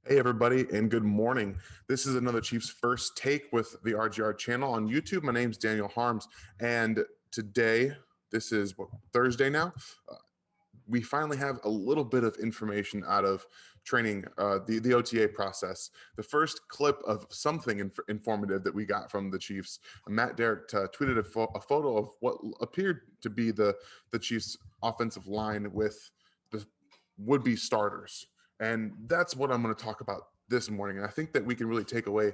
Hey, everybody, and good morning. This is another Chiefs First Take with the RGR channel on YouTube. My name's Daniel Harms, and today, this is Thursday now. Uh, we finally have a little bit of information out of training, the OTA process. The first clip of something informative that we got from the Chiefs. Matt Derrick tweeted a photo of what appeared to be the Chiefs' offensive line with the would-be starters. And that's what I'm going to talk about this morning. And I think that we can really take away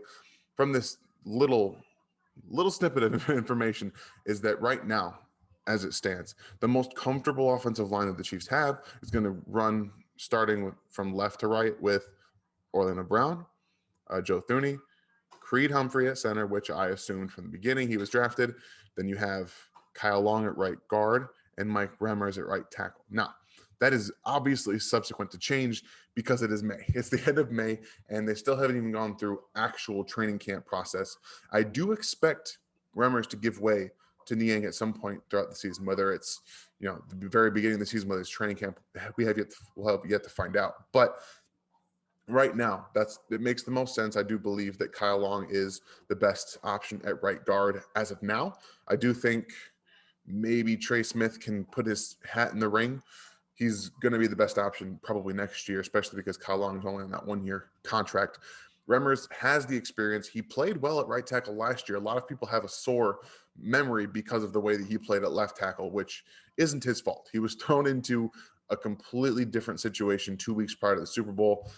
from this little snippet of information is that right now, as it stands, the most comfortable offensive line that the Chiefs have is going to run starting from left to right with Orlando Brown, Joe Thuney, Creed Humphrey at center, which I assumed from the beginning he was drafted. Then you have Kyle Long at right guard and Mike Remmers at right tackle. Now, that is obviously subsequent to change because it is May. It's the end of May, and they still haven't even gone through actual training camp process. I do expect Remmers to give way to Niang at some point throughout the season, whether it's the very beginning of the season, whether it's training camp, we'll have yet to find out. But right now, it makes the most sense. I do believe that Kyle Long is the best option at right guard as of now. I do think maybe Trey Smith can put his hat in the ring. He's going to be the best option probably next year, especially because Kyle Long is only on that 1 year contract. Remmers has the experience. He played well at right tackle last year. A lot of people have a sore memory because of the way that he played at left tackle, which isn't his fault. He was thrown into a completely different situation 2 weeks prior to the Super Bowl.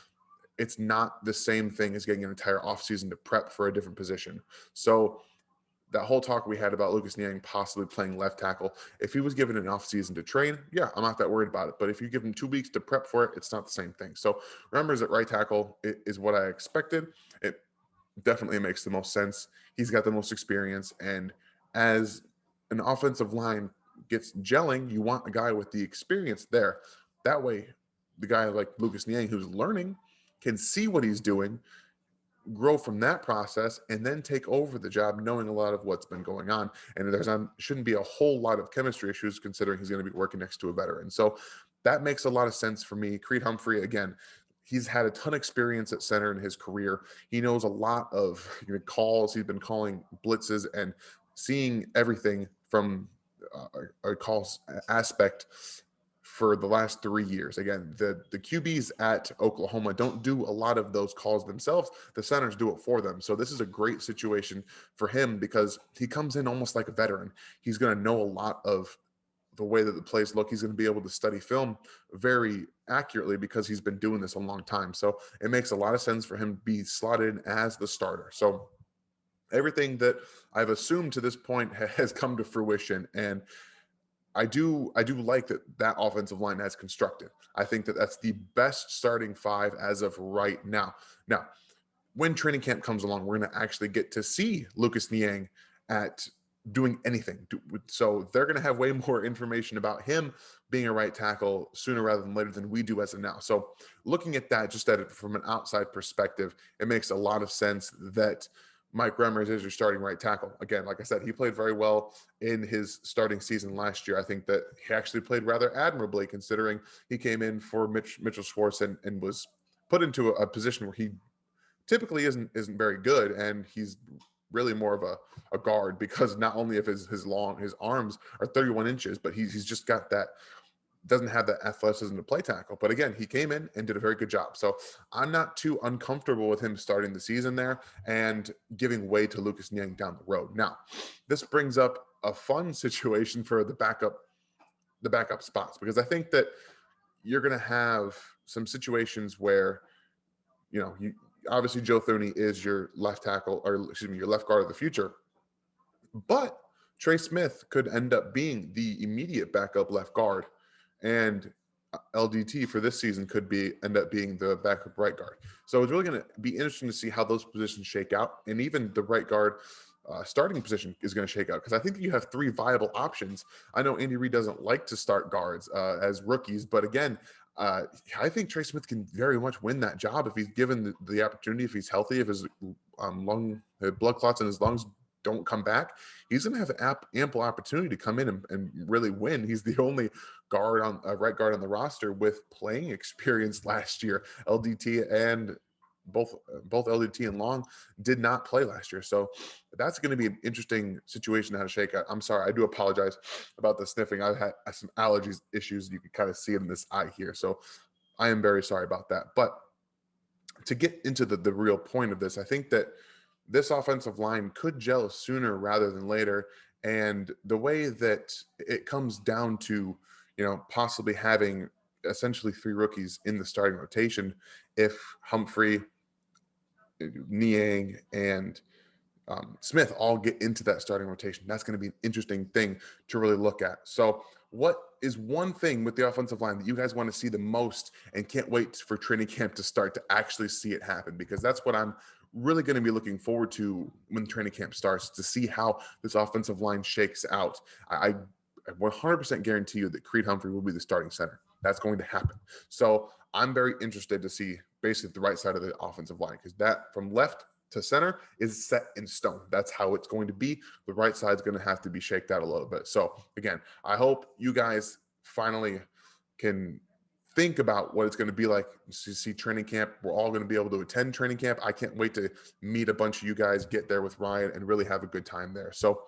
It's not the same thing as getting an entire offseason to prep for a different position. So that whole talk we had about Lucas Niang possibly playing left tackle, if he was given an offseason to train, yeah, I'm not that worried about it. But if you give him 2 weeks to prep for it, it's not the same thing. So Remmers at right tackle is what I expected. It definitely makes the most sense. He's got the most experience. And as an offensive line gets gelling, you want a guy with the experience there. That way, the guy like Lucas Niang, who's learning, can see what he's doing, grow from that process, and then take over the job knowing a lot of what's been going on. And shouldn't be a whole lot of chemistry issues considering he's going to be working next to a veteran. So that makes a lot of sense for me. Creed Humphrey, again, he's had a ton of experience at center in his career. He knows a lot of calls. He's been calling blitzes and seeing everything from a call aspect for the last 3 years. Again, the QBs at Oklahoma don't do a lot of those calls themselves. The centers do it for them. So this is a great situation for him because he comes in almost like a veteran. He's going to know a lot of the way that the plays look. He's going to be able to study film very accurately because he's been doing this a long time. So it makes a lot of sense for him to be slotted in as the starter. So everything that I've assumed to this point has come to fruition. And I do like that offensive line has constructed. I think that that's the best starting five as of right now. Now, when training camp comes along, we're going to actually get to see Lucas Niang at doing anything. So they're going to have way more information about him being a right tackle sooner rather than later than we do as of now. So looking at that just at it from an outside perspective, it makes a lot of sense that Mike Remmers is your starting right tackle. Again, like I said, he played very well in his starting season last year. I think that he actually played rather admirably considering he came in for Mitchell Schwartz and was put into a position where he typically isn't very good, and he's really more of a guard because not only of his arms are 31 inches, but he's just got that, doesn't have that athleticism to play tackle. But again, he came in and did a very good job. So I'm not too uncomfortable with him starting the season there and giving way to Lucas Niang down the road. Now, this brings up a fun situation for the backup spots, because I think that you're going to have some situations where you obviously Joe Thuney is your left tackle, or excuse me, your left guard of the future, but Trey Smith could end up being the immediate backup left guard, and LDT for this season could end up being the backup right guard. So it's really going to be interesting to see how those positions shake out, and even the right guard starting position is going to shake out, because I think that you have three viable options. I know Andy Reid doesn't like to start guards as rookies, but again, I think Trey Smith can very much win that job if he's given the opportunity, if he's healthy, if his blood clots in his lungs don't come back. He's going to have ample opportunity to come in and really win. He's the only right guard on the roster with playing experience last year. LDT and both LDT and Long did not play last year. So that's going to be an interesting situation how to shake out. I'm sorry. I do apologize about the sniffing. I've had some allergies issues. You can kind of see it in this eye here. So I am very sorry about that. But to get into the real point of this, I think that this offensive line could gel sooner rather than later. And the way that it comes down to, possibly having essentially 3 rookies in the starting rotation, if Humphrey, Niang, and Smith all get into that starting rotation, that's going to be an interesting thing to really look at. So what is one thing with the offensive line that you guys want to see the most and can't wait for training camp to start to actually see it happen? Because that's what I'm really going to be looking forward to when training camp starts, to see how this offensive line shakes out. I 100% guarantee you that Creed Humphrey will be the starting center. That's going to happen. So I'm very interested to see basically the right side of the offensive line, because that from left to center is set in stone. That's how it's going to be. The right side's going to have to be shaked out a little bit. So again, I hope you guys finally can think about what it's going to be like to see training camp. We're all going to be able to attend training camp. I can't wait to meet a bunch of you guys, get there with Ryan, and really have a good time there. So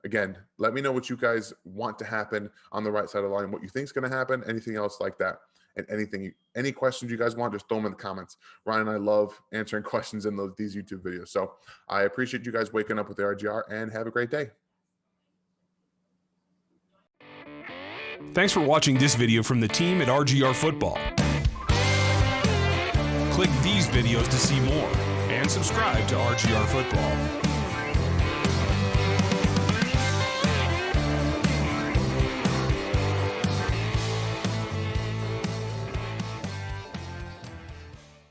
again, let me know what you guys want to happen on the right side of the line, what you think is going to happen, anything else like that. And any questions you guys want, just throw them in the comments. Ryan and I love answering questions in these YouTube videos. So I appreciate you guys waking up with the RGR, and have a great day. Thanks for watching this video from the team at RGR Football. Click these videos to see more and subscribe to RGR Football.